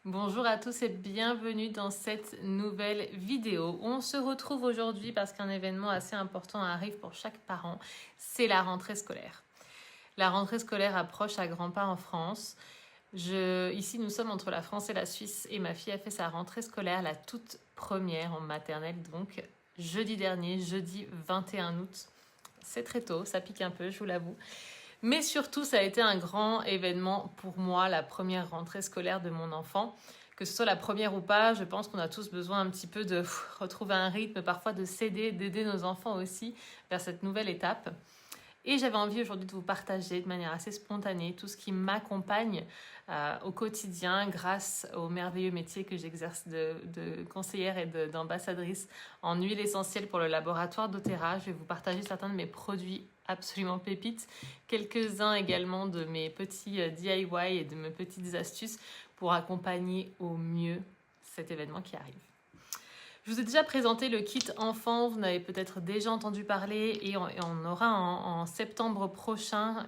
Bonjour à tous et bienvenue dans cette nouvelle vidéo. On se retrouve aujourd'hui parce qu'un événement assez important arrive pour chaque parent, c'est la rentrée scolaire. La rentrée scolaire approche à grands pas en France. Ici, nous sommes entre la France et la Suisse et ma fille a fait sa rentrée scolaire, la toute première en maternelle, donc jeudi dernier, jeudi 21 août. C'est très tôt, ça pique un peu, je vous l'avoue. Mais surtout, ça a été un grand événement pour moi, la première rentrée scolaire de mon enfant. Que ce soit la première ou pas, je pense qu'on a tous besoin un petit peu de retrouver un rythme, parfois de s'aider, d'aider nos enfants aussi vers cette nouvelle étape. Et j'avais envie aujourd'hui de vous partager de manière assez spontanée tout ce qui m'accompagne au quotidien grâce au merveilleux métier que j'exerce de conseillère et d'ambassadrice en huile essentielle pour le laboratoire d'Otera. Je vais vous partager certains de mes produits absolument pépites, quelques-uns également de mes petits DIY et de mes petites astuces pour accompagner au mieux cet événement qui arrive. Je vous ai déjà présenté le kit enfant, vous en avez peut-être déjà entendu parler et on aura en septembre prochain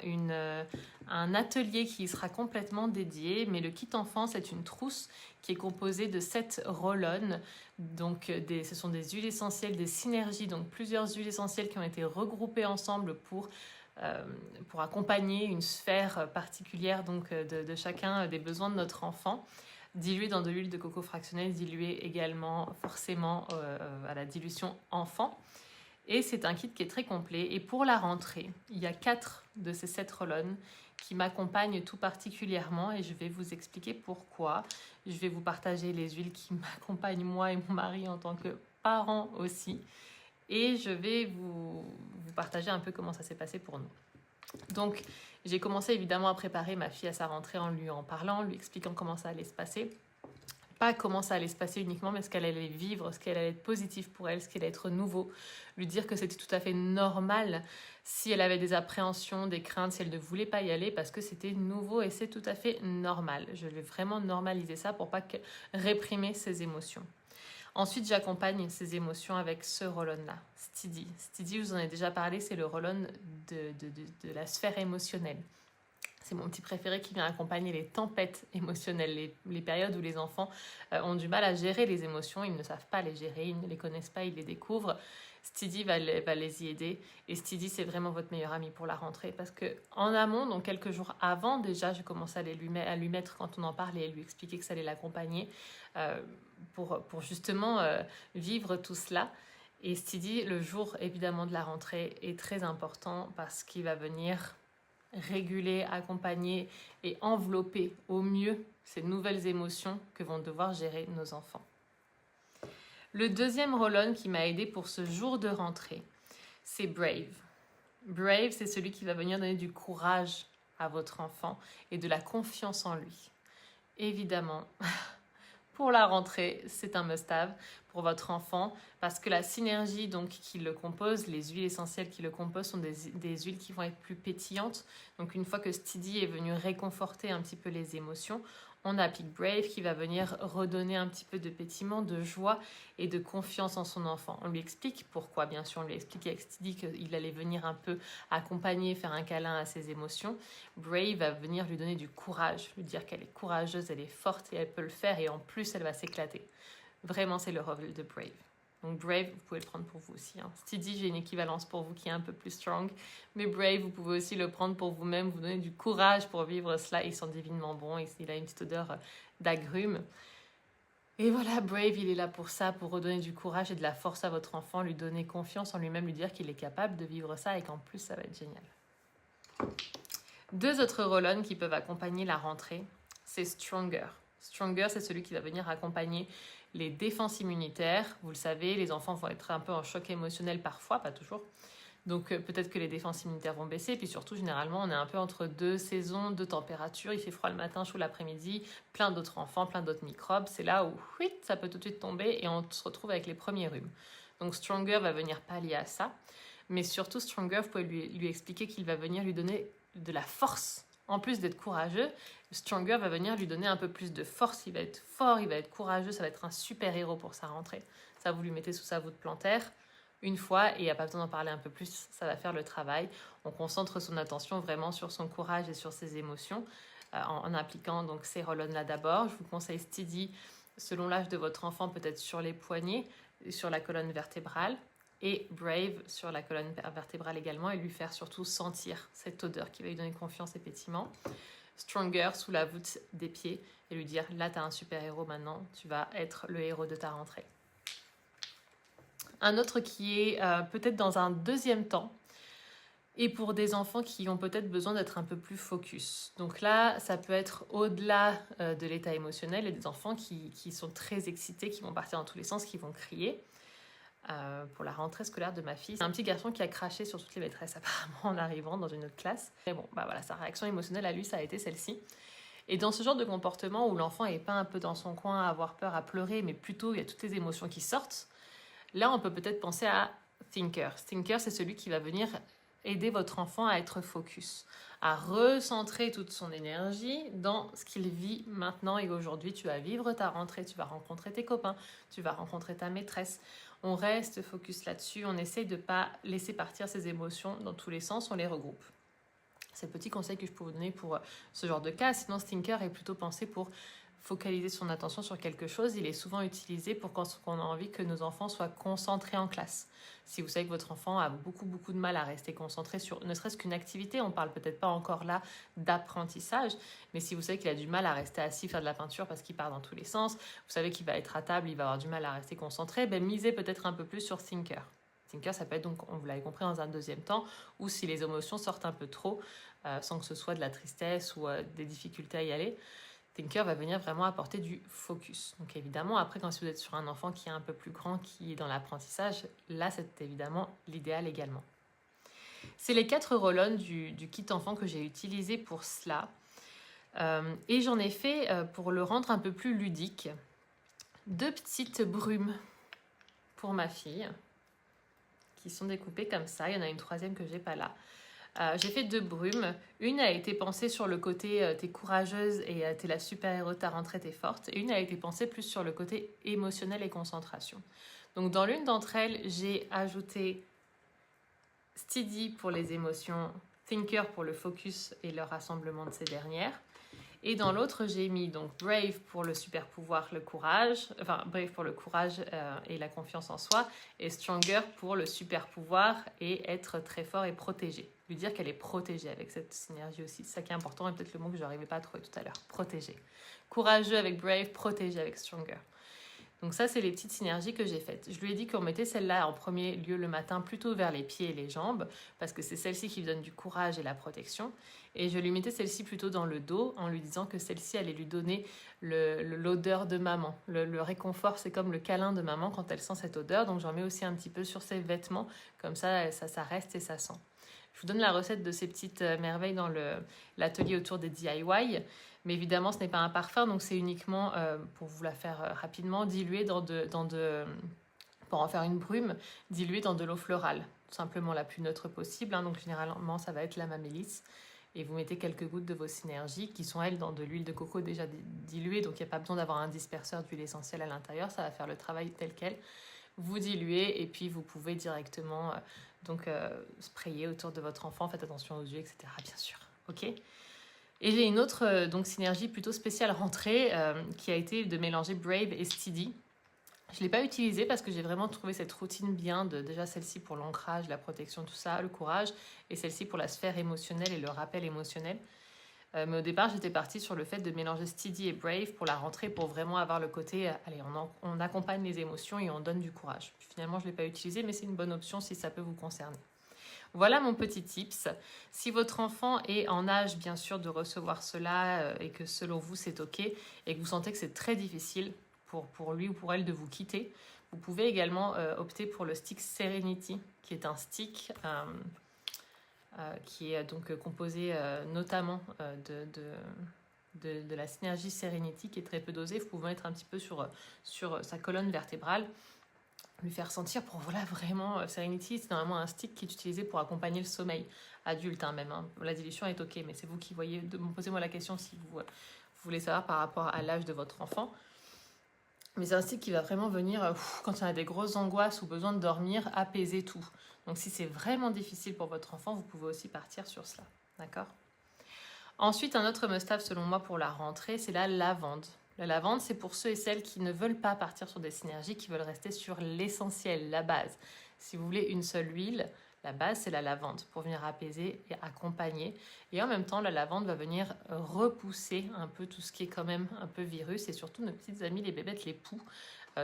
un atelier qui sera complètement dédié. Mais le kit enfant, c'est une trousse qui est composée de 7 roll-on. Donc ce sont des huiles essentielles, des synergies, donc plusieurs huiles essentielles qui ont été regroupées ensemble pour accompagner une sphère particulière donc, de chacun des besoins de notre enfant. Dilué dans de l'huile de coco fractionnelle, dilué également forcément à la dilution enfant. Et c'est un kit qui est très complet. Et pour la rentrée, il y a 4 de ces 7 roll-on qui m'accompagnent tout particulièrement et je vais vous expliquer pourquoi. Je vais vous partager les huiles qui m'accompagnent moi et mon mari en tant que parents aussi. Et je vais vous partager un peu comment ça s'est passé pour nous. Donc, j'ai commencé évidemment à préparer ma fille à sa rentrée en lui en parlant, lui expliquant comment ça allait se passer. Pas comment ça allait se passer uniquement, mais ce qu'elle allait vivre, ce qu'elle allait être positif pour elle, ce qui allait être nouveau. Lui dire que c'était tout à fait normal si elle avait des appréhensions, des craintes, si elle ne voulait pas y aller parce que c'était nouveau et c'est tout à fait normal. Je vais vraiment normaliser ça pour pas réprimer ses émotions. Ensuite, j'accompagne ces émotions avec ce roll-on-là, Steady. Steady, je vous en ai déjà parlé, c'est le roll-on de la sphère émotionnelle. C'est mon petit préféré qui vient accompagner les tempêtes émotionnelles, les périodes où les enfants ont du mal à gérer les émotions, ils ne savent pas les gérer, ils ne les connaissent pas, ils les découvrent. Steady va les y aider et Steady c'est vraiment votre meilleur ami pour la rentrée parce que en amont, donc quelques jours avant déjà, je commençais à lui mettre quand on en parlait et lui expliquer que ça allait l'accompagner pour justement vivre tout cela. Et Steady, le jour évidemment de la rentrée, est très important parce qu'il va venir réguler, accompagner et envelopper au mieux ces nouvelles émotions que vont devoir gérer nos enfants. Le deuxième roll-on qui m'a aidé pour ce jour de rentrée, c'est Brave. Brave, c'est celui qui va venir donner du courage à votre enfant et de la confiance en lui. Évidemment, pour la rentrée, c'est un must-have pour votre enfant parce que la synergie donc, qui le compose, les huiles essentielles qui le composent sont des huiles qui vont être plus pétillantes. Donc une fois que Steady est venu réconforter un petit peu les émotions, on applique Brave qui va venir redonner un petit peu de pétillement, de joie et de confiance en son enfant. On lui explique pourquoi, bien sûr, on lui explique avec Steady qu'il allait venir un peu accompagner, faire un câlin à ses émotions. Brave va venir lui donner du courage, lui dire qu'elle est courageuse, elle est forte et elle peut le faire et en plus elle va s'éclater. Vraiment, c'est le rôle de Brave. Donc Brave, vous pouvez le prendre pour vous aussi. Steady, j'ai une équivalence pour vous qui est un peu plus strong. Mais Brave, vous pouvez aussi le prendre pour vous-même, vous donner du courage pour vivre cela. Ils sont divinement bons. Il a une petite odeur d'agrumes. Et voilà, Brave, il est là pour ça, pour redonner du courage et de la force à votre enfant, lui donner confiance en lui-même, lui dire qu'il est capable de vivre ça et qu'en plus, ça va être génial. 2 autres roll-on qui peuvent accompagner la rentrée, c'est Stronger. Stronger, c'est celui qui va venir accompagner les défenses immunitaires. Vous le savez, les enfants vont être un peu en choc émotionnel parfois, pas toujours. Donc peut-être que les défenses immunitaires vont baisser. Et puis surtout, généralement, on est un peu entre 2 saisons, 2 températures. Il fait froid le matin, chaud l'après-midi. Plein d'autres enfants, plein d'autres microbes. C'est là où ça peut tout de suite tomber et on se retrouve avec les premiers rhumes. Donc Stronger va venir pallier à ça. Mais surtout, Stronger, vous pouvez lui expliquer qu'il va venir lui donner de la force. En plus d'être courageux, Stronger va venir lui donner un peu plus de force. Il va être fort, il va être courageux, ça va être un super héros pour sa rentrée. Ça, vous lui mettez sous sa voûte plantaire une fois et il n'y a pas besoin d'en parler un peu plus, ça va faire le travail. On concentre son attention vraiment sur son courage et sur ses émotions. en appliquant donc ces roll-on-là d'abord. Je vous conseille Steady selon l'âge de votre enfant, peut-être sur les poignets, sur la colonne vertébrale, et Brave sur la colonne vertébrale également, et lui faire surtout sentir cette odeur qui va lui donner confiance et pétiment. Stronger sous la voûte des pieds et lui dire là tu as un super héros maintenant, tu vas être le héros de ta rentrée. Un autre qui est peut-être dans un deuxième temps, et pour des enfants qui ont peut-être besoin d'être un peu plus focus. Donc là, ça peut être au-delà de l'état émotionnel, et des enfants qui sont très excités, qui vont partir dans tous les sens, qui vont crier. Pour la rentrée scolaire de ma fille, c'est un petit garçon qui a craché sur toutes les maîtresses apparemment en arrivant dans une autre classe. Mais bon, bah voilà, sa réaction émotionnelle à lui, ça a été celle-ci. Et dans ce genre de comportement où l'enfant est pas un peu dans son coin à avoir peur, à pleurer, mais plutôt il y a toutes les émotions qui sortent, là on peut peut-être penser à Thinker. Thinker, c'est celui qui va venir aider votre enfant à être focus, à recentrer toute son énergie dans ce qu'il vit maintenant et aujourd'hui. Tu vas vivre ta rentrée, tu vas rencontrer tes copains, tu vas rencontrer ta maîtresse. On reste focus là-dessus, on essaye de ne pas laisser partir ses émotions dans tous les sens, on les regroupe. C'est le petit conseil que je peux vous donner pour ce genre de cas. Sinon, Thinker est plutôt pensé pour focaliser son attention sur quelque chose. Il est souvent utilisé pour quand on a envie que nos enfants soient concentrés en classe. Si vous savez que votre enfant a beaucoup de mal à rester concentré sur ne serait-ce qu'une activité, on parle peut-être pas encore là d'apprentissage, mais si vous savez qu'il a du mal à rester assis, faire de la peinture parce qu'il part dans tous les sens, vous savez qu'il va être à table, il va avoir du mal à rester concentré, misez peut-être un peu plus sur Thinker. Thinker, ça peut être donc, vous l'avez compris, dans un deuxième temps, ou si les émotions sortent un peu trop, sans que ce soit de la tristesse ou des difficultés à y aller, Thinker va venir vraiment apporter du focus. Donc évidemment, après, quand vous êtes sur un enfant qui est un peu plus grand, qui est dans l'apprentissage, là, c'est évidemment l'idéal également. C'est les 4 roll-on du kit enfant que j'ai utilisé pour cela. Et j'en ai fait, pour le rendre un peu plus ludique, 2 petites brumes pour ma fille, qui sont découpées comme ça. Il y en a une troisième que j'ai pas là. J'ai fait 2 brumes. Une a été pensée sur le côté t'es courageuse et t'es la super-héros de ta rentrée, t'es forte. Et une a été pensée plus sur le côté émotionnel et concentration. Donc dans l'une d'entre elles, j'ai ajouté Steady pour les émotions, Thinker pour le focus et le rassemblement de ces dernières. Et dans l'autre, j'ai mis donc Brave pour le super pouvoir, le courage, enfin Brave pour le courage et la confiance en soi, et Stronger pour le super pouvoir et être très fort et protégé. Lui dire qu'elle est protégée avec cette synergie aussi. C'est ça qui est important et peut-être le mot que je n'arrivais pas à trouver tout à l'heure. Protégé. Courageux avec Brave, protégé avec Stronger. Donc ça, c'est les petites synergies que j'ai faites. Je lui ai dit qu'on mettait celle-là en premier lieu le matin, plutôt vers les pieds et les jambes, parce que c'est celle-ci qui lui donne du courage et la protection. Et je lui mettais celle-ci plutôt dans le dos, en lui disant que celle-ci allait lui donner l'odeur de maman. Le réconfort, c'est comme le câlin de maman quand elle sent cette odeur. Donc j'en mets aussi un petit peu sur ses vêtements, comme ça reste et ça sent. Je vous donne la recette de ces petites merveilles dans l'atelier autour des DIY. Mais évidemment, ce n'est pas un parfum, donc c'est uniquement, pour vous la faire rapidement, dilué pour en faire une brume, dilué dans de l'eau florale, tout simplement la plus neutre possible. Donc généralement, ça va être la mamélisse. Et vous mettez quelques gouttes de vos synergies, qui sont, elles, dans de l'huile de coco déjà diluée. Donc il n'y a pas besoin d'avoir un disperseur d'huile essentielle à l'intérieur, ça va faire le travail tel quel. Vous diluez et puis vous pouvez directement sprayer autour de votre enfant. Faites attention aux yeux, etc. Bien sûr. Ok ? Et j'ai une autre synergie plutôt spéciale rentrée qui a été de mélanger Brave et Steady. Je ne l'ai pas utilisée parce que j'ai vraiment trouvé cette routine bien, déjà celle-ci pour l'ancrage, la protection, tout ça, le courage, et celle-ci pour la sphère émotionnelle et le rappel émotionnel. Mais au départ, j'étais partie sur le fait de mélanger Steady et Brave pour la rentrée, pour vraiment avoir le côté, allez, on accompagne les émotions et on donne du courage. Puis finalement, je ne l'ai pas utilisé, mais c'est une bonne option si ça peut vous concerner. Voilà mon petit tips. Si votre enfant est en âge, bien sûr, de recevoir cela et que selon vous, c'est OK et que vous sentez que c'est très difficile pour lui ou pour elle de vous quitter, vous pouvez également opter pour le stick Serenity, qui est un stick qui est donc composé notamment de la synergie Serenity, qui est très peu dosée. Vous pouvez mettre un petit peu sur sa colonne vertébrale, lui faire sentir pour voilà vraiment Serenity, c'est normalement un stick qui est utilisé pour accompagner le sommeil adulte même. La dilution est ok, mais c'est vous qui voyez. Posez-moi la question si vous voulez savoir par rapport à l'âge de votre enfant. Mais c'est un stick qui va vraiment venir quand il y a des grosses angoisses ou besoin de dormir, apaiser tout. Donc si c'est vraiment difficile pour votre enfant, vous pouvez aussi partir sur cela, d'accord ? Ensuite, un autre must-have selon moi pour la rentrée, c'est la lavande. La lavande, c'est pour ceux et celles qui ne veulent pas partir sur des synergies, qui veulent rester sur l'essentiel, la base. Si vous voulez une seule huile, la base, c'est la lavande pour venir apaiser et accompagner. Et en même temps, la lavande va venir repousser un peu tout ce qui est quand même un peu virus et surtout nos petites amies, les bébêtes, les poux,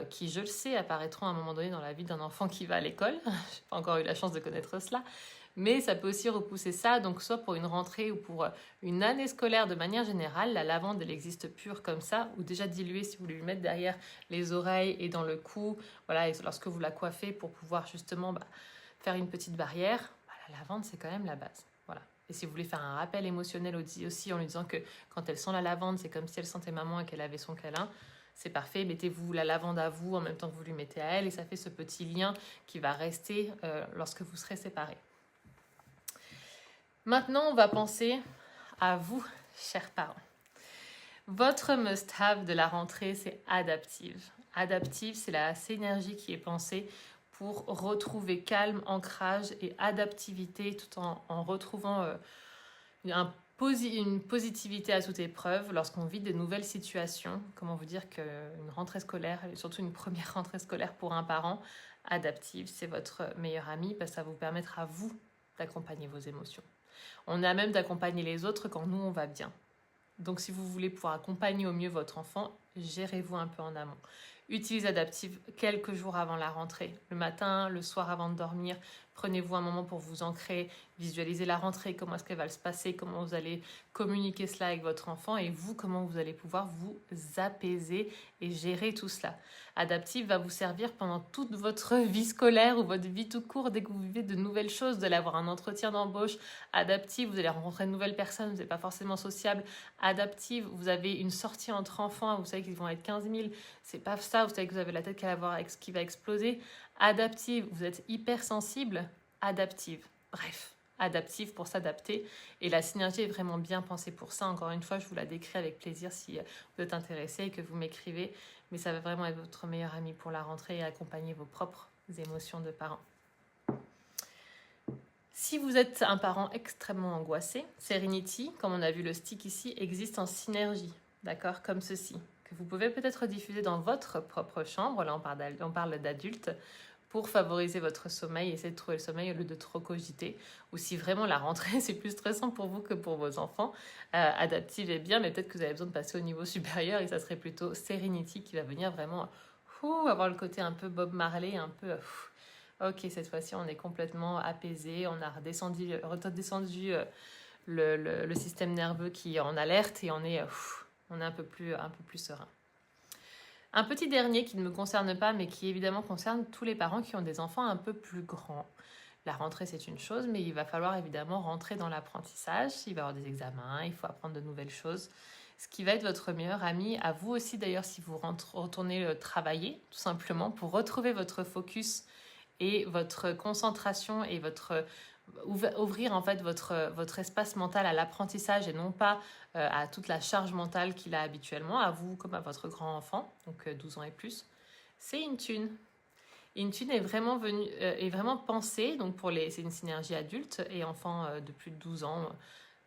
qui, je le sais, apparaîtront à un moment donné dans la vie d'un enfant qui va à l'école. Je n'ai pas encore eu la chance de connaître cela. Mais ça peut aussi repousser ça, donc soit pour une rentrée ou pour une année scolaire de manière générale, la lavande elle existe pure comme ça, ou déjà diluée si vous voulez lui mettre derrière les oreilles et dans le cou, voilà, et lorsque vous la coiffez pour pouvoir justement faire une petite barrière, la lavande c'est quand même la base, voilà. Et si vous voulez faire un rappel émotionnel aussi en lui disant que quand elle sent la lavande, c'est comme si elle sentait maman et qu'elle avait son câlin, c'est parfait, mettez-vous la lavande à vous en même temps que vous lui mettez à elle, et ça fait ce petit lien qui va rester lorsque vous serez séparés. Maintenant, on va penser à vous, chers parents. Votre must-have de la rentrée, c'est adaptive. Adaptive, c'est la synergie qui est pensée pour retrouver calme, ancrage et adaptivité tout en retrouvant une positivité à toute épreuve lorsqu'on vit de nouvelles situations. Comment vous dire qu'une rentrée scolaire, et surtout une première rentrée scolaire pour un parent, adaptive, c'est votre meilleur ami parce que ça vous permettra à vous d'accompagner vos émotions. On a même d'accompagner les autres quand nous, on va bien. Donc, si vous voulez pouvoir accompagner au mieux votre enfant, gérez-vous un peu en amont. Utilisez Adaptive quelques jours avant la rentrée. Le matin, le soir avant de dormir, prenez-vous un moment pour vous ancrer, visualisez la rentrée, comment est-ce qu'elle va se passer, comment vous allez communiquer cela avec votre enfant et vous, comment vous allez pouvoir vous apaiser et gérer tout cela. Adaptive va vous servir pendant toute votre vie scolaire ou votre vie tout court, dès que vous vivez de nouvelles choses, vous allez avoir un entretien d'embauche. Adaptive, vous allez rencontrer de nouvelles personnes, vous n'êtes pas forcément sociable. Adaptive, vous avez une sortie entre enfants, vous savez qu'ils vont être 15 000, c'est pas ça, vous savez que vous avez la tête qui va exploser. Adaptive, vous êtes hypersensible. Adaptive, bref. Adaptive pour s'adapter et la synergie est vraiment bien pensée pour ça. Encore une fois, je vous la décris avec plaisir si vous êtes intéressé et que vous m'écrivez, mais ça va vraiment être votre meilleur ami pour la rentrée et accompagner vos propres émotions de parents. Si vous êtes un parent extrêmement angoissé, Serenity, comme on a vu le stick ici, existe en synergie, d'accord, comme ceci, que vous pouvez peut-être diffuser dans votre propre chambre, là on parle d'adultes, pour favoriser votre sommeil, essayer de trouver le sommeil au lieu de trop cogiter. Ou si vraiment la rentrée, c'est plus stressant pour vous que pour vos enfants, Adaptive est bien, mais peut-être que vous avez besoin de passer au niveau supérieur et ça serait plutôt Serenity qui va venir vraiment avoir le côté un peu Bob Marley, un peu... Ok, cette fois-ci, on est complètement apaisé, on a redescendu le système nerveux qui est en alerte et on est un peu plus serein. Un petit dernier qui ne me concerne pas, mais qui évidemment concerne tous les parents qui ont des enfants un peu plus grands. La rentrée, c'est une chose, mais il va falloir évidemment rentrer dans l'apprentissage. Il va y avoir des examens, il faut apprendre de nouvelles choses. Ce qui va être votre meilleur ami, à vous aussi d'ailleurs, si vous retournez travailler, tout simplement, pour retrouver votre focus et votre concentration et ouvrir en fait votre espace mental à l'apprentissage et non pas à toute la charge mentale qu'il a habituellement, à vous comme à votre grand enfant, donc 12 ans et plus, c'est Intune. Intune est vraiment pensé, donc c'est une synergie adulte et enfant de plus de 12 ans,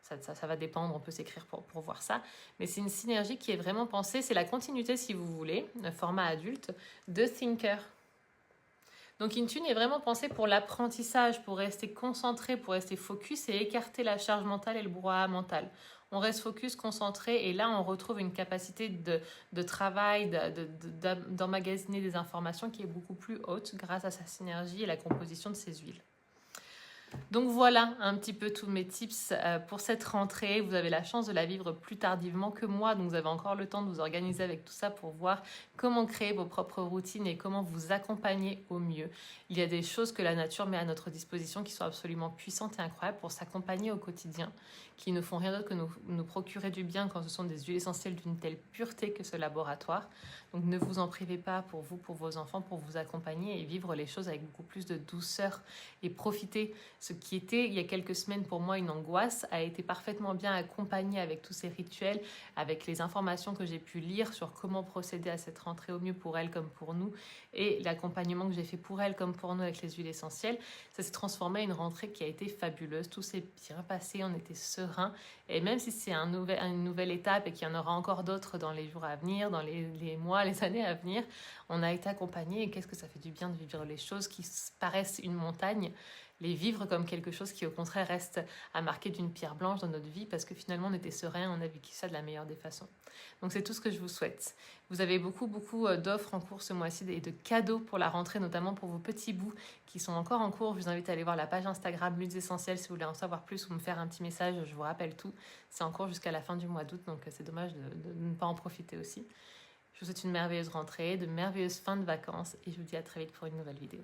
ça va dépendre, on peut s'écrire pour voir ça, mais c'est une synergie qui est vraiment pensée, c'est la continuité si vous voulez, le format adulte, de Thinker. Donc Intune est vraiment pensé pour l'apprentissage, pour rester concentré, pour rester focus et écarter la charge mentale et le brouhaha mental. On reste focus, concentré et là on retrouve une capacité de travail, d'emmagasiner des informations qui est beaucoup plus haute grâce à sa synergie et la composition de ses huiles. Donc voilà un petit peu tous mes tips pour cette rentrée. Vous avez la chance de la vivre plus tardivement que moi, donc vous avez encore le temps de vous organiser avec tout ça pour voir comment créer vos propres routines et comment vous accompagner au mieux. Il y a des choses que la nature met à notre disposition qui sont absolument puissantes et incroyables pour s'accompagner au quotidien, qui ne font rien d'autre que nous procurer du bien quand ce sont des huiles essentielles d'une telle pureté que ce laboratoire. Donc ne vous en privez pas pour vous, pour vos enfants, pour vous accompagner et vivre les choses avec beaucoup plus de douceur et profiter Ce qui était il y a quelques semaines pour moi une angoisse a été parfaitement bien accompagné avec tous ces rituels, avec les informations que j'ai pu lire sur comment procéder à cette rentrée au mieux pour elle comme pour nous et l'accompagnement que j'ai fait pour elle comme pour nous avec les huiles essentielles. Ça s'est transformé en une rentrée qui a été fabuleuse. Tout s'est bien passé, on était serein. Et même si c'est une nouvelle étape et qu'il y en aura encore d'autres dans les jours à venir, dans les mois, les années à venir, on a été accompagnés. Et qu'est-ce que ça fait du bien de vivre les choses qui paraissent une montagne, les vivre comme quelque chose qui au contraire reste à marquer d'une pierre blanche dans notre vie parce que finalement on était serein, on a vécu ça de la meilleure des façons. Donc c'est tout ce que je vous souhaite. Vous avez beaucoup d'offres en cours ce mois-ci et de cadeaux pour la rentrée, notamment pour vos petits bouts qui sont encore en cours. Je vous invite à aller voir la page Instagram Huiles Essentielles si vous voulez en savoir plus ou me faire un petit message, je vous rappelle tout. C'est en cours jusqu'à la fin du mois d'août, donc c'est dommage de ne pas en profiter aussi. Je vous souhaite une merveilleuse rentrée, de merveilleuses fins de vacances et je vous dis à très vite pour une nouvelle vidéo.